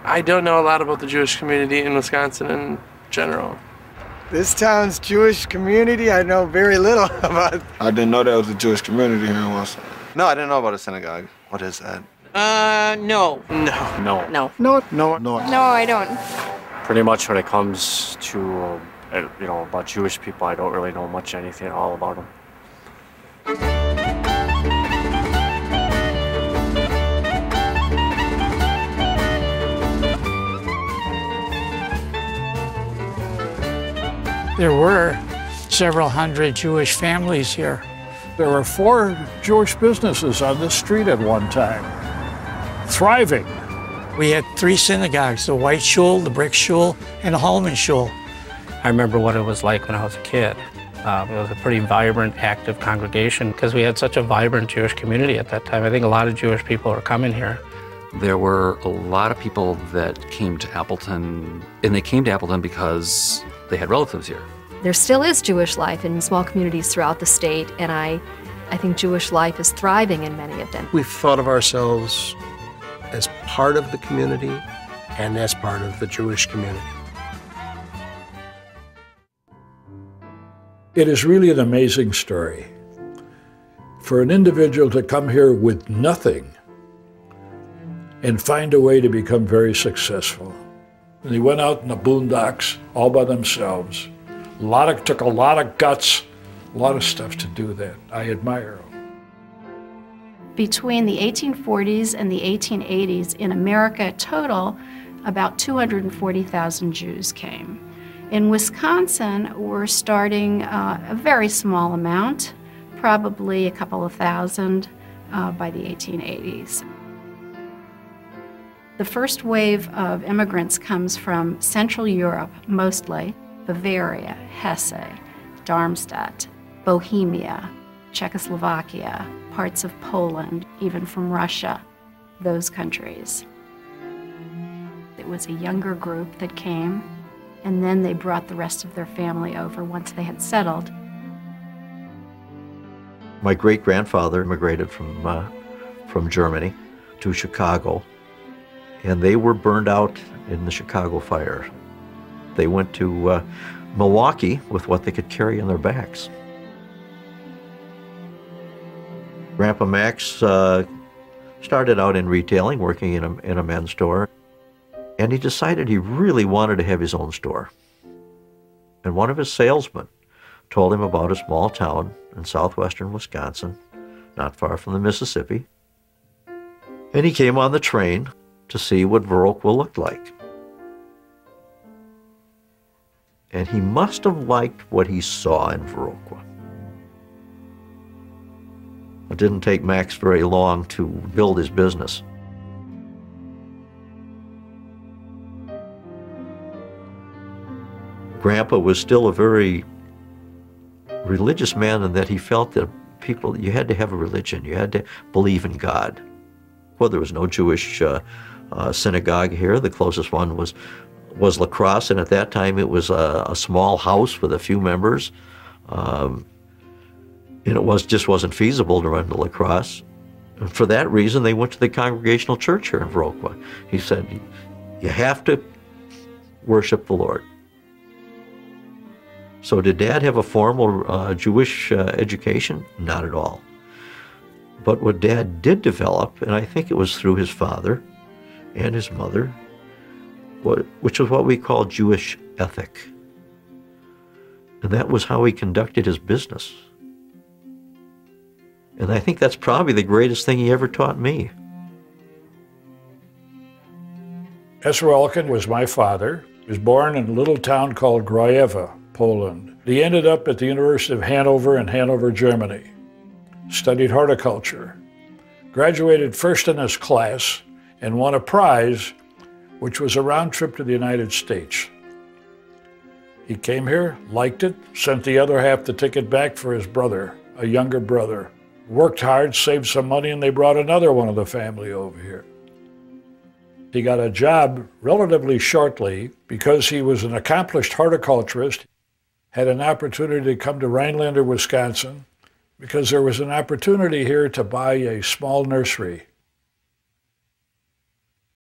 I don't know a lot about the Jewish community in Wisconsin in general. This town's Jewish community, I know very little about. I didn't know there was a Jewish community here in Wilson. No, I didn't know about a synagogue. What is that? No. No. No. No. No. No, I don't. Pretty much when it comes to, about Jewish people, I don't really know much anything at all about them. There were several hundred Jewish families here. There were 4 Jewish businesses on this street at one time, thriving. We had 3 synagogues, the White Shul, the Brick Shul, and the Holman Shul. I remember what it was like when I was a kid. It was a pretty vibrant, active congregation because we had such a vibrant Jewish community at that time. I think a lot of Jewish people were coming here. There were a lot of people that came to Appleton, and they came to Appleton because they had relatives here. There still is Jewish life in small communities throughout the state, and I think Jewish life is thriving in many of them. We've thought of ourselves as part of the community and as part of the Jewish community. It is really an amazing story. For an individual to come here with nothing and find a way to become very successful. And they went out in the boondocks all by themselves. Took a lot of guts, a lot of stuff to do that. I admire them. Between the 1840s and the 1880s, in America total, about 240,000 Jews came. In Wisconsin, we're starting a very small amount, probably a couple of thousand by the 1880s. The first wave of immigrants comes from Central Europe, mostly, Bavaria, Hesse, Darmstadt, Bohemia, Czechoslovakia, parts of Poland, even from Russia, those countries. It was a younger group that came, and then they brought the rest of their family over once they had settled. My great-grandfather immigrated from Germany to Chicago, and they were burned out in the Chicago fire. They went to Milwaukee with what they could carry on their backs. Grandpa Max started out in retailing, working in a men's store, and he decided he really wanted to have his own store. And one of his salesmen told him about a small town in southwestern Wisconsin, not far from the Mississippi. And he came on the train to see what Viroqua looked like. And he must have liked what he saw in Viroqua. It didn't take Max very long to build his business. Grandpa was still a very religious man in that he felt that you had to have a religion, you had to believe in God. Well, there was no Jewish synagogue here. The closest one was La Crosse, and at that time it was a small house with a few members. And it just wasn't feasible to run to La Crosse. And for that reason, they went to the Congregational Church here in Viroqua. He said, you have to worship the Lord. So did Dad have a formal Jewish education? Not at all. But what Dad did develop, and I think it was through his father and his mother, which was what we call Jewish ethic. And that was how he conducted his business. And I think that's probably the greatest thing he ever taught me. Ezra Elkin was my father. He was born in a little town called Grajewa, Poland. He ended up at the University of Hanover in Hanover, Germany. Studied horticulture. Graduated first in his class and won a prize, which was a round trip to the United States. He came here, liked it, sent the other half the ticket back for his brother, a younger brother. Worked hard, saved some money, and they brought another one of the family over here. He got a job relatively shortly because he was an accomplished horticulturist, had an opportunity to come to Rhinelander, Wisconsin, because there was an opportunity here to buy a small nursery